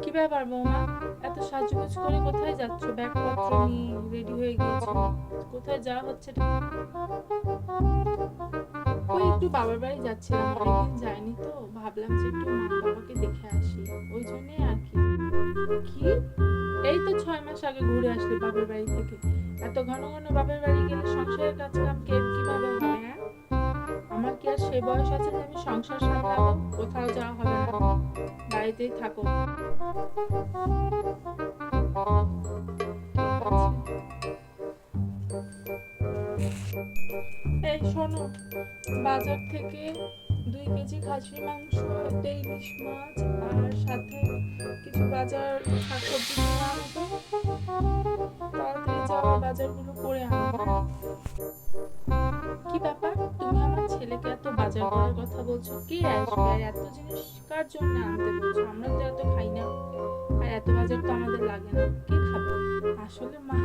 কি ব্যাপার বৌমা, এত সাজুগুজ করে কোথায় যাচ্ছ? ব্যাগপত্র নিয়ে রেডি হয়ে গিয়েছো, কোথায় যাওয়া হচ্ছে? ওই একটু বাবার বাড়ি যাচ্ছিলাম, অনেকদিন যাইনি তো, ভাবলাম যে একটু মা বাবাকে দেখে আসি, ওই জন্যই আর কি। কি, এই তো 6 মাস আগে ঘুরে আসলে বাবার বাড়ি থেকে? এত ঘন ঘন বাবার বাড়ি গেলে সংসারের কাজ কাম কিভাবে হবে? হ্যাঁ, আমার কি আর সেই বয়স আছে যে আমি সংসার সামলাবো? কোথাও যাওয়া হবে না, বাড়িতেই থাকো। ঠিক আছে। এই শোনো, বাজার থেকে 2 কেজি খাসির মাংস, একটা ইলিশ মাছ, আর সাথে কিছু বাজার শাকসবজি কিনে আনবো। তাড়াতাড়ি যাওয়ার বাজারগুলো করে আনবো। কি ব্যাপার, তুমি আমার ছেলেকে এত বাজার করার কথা বলছো? কে আসবে আর এত জিনিস কার জন্য আনতে বলছো? আমরা তো এত খাই না, আর এত বাজার তো আমাদের লাগে না, কে খাবে? আসলে মা,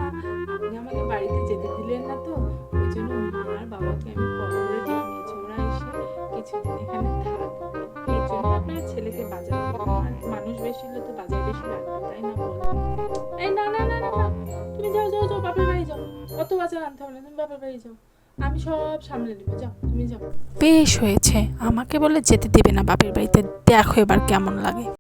আপনি আমাকে বাড়িতে যেতে দিলেন না তো, ওই জন্য মা আর বাবাকে আমি কল করে ডেকে নিয়েছি, ওরা এসে কিছুদিন এখানে থাকবে, এই জন্য আপনার ছেলেকে বাজার করবো। আর মানুষ বেশি হলে তো বাজার বেশি লাগবে, তাই না বলো? এই না না না না না, তুমি যাও যাও যাও, বাপের বাড়ি যাও, অত বাজার আনতে হবে না, তুমি বাপের বাড়ি যাও, আমি সব সামলে নেবো, যাও তুমি যাও। বেশ হয়েছে, আমাকে বলে যেতে দেবে না বাপের বাড়িতে, দেখো এবার কেমন লাগে।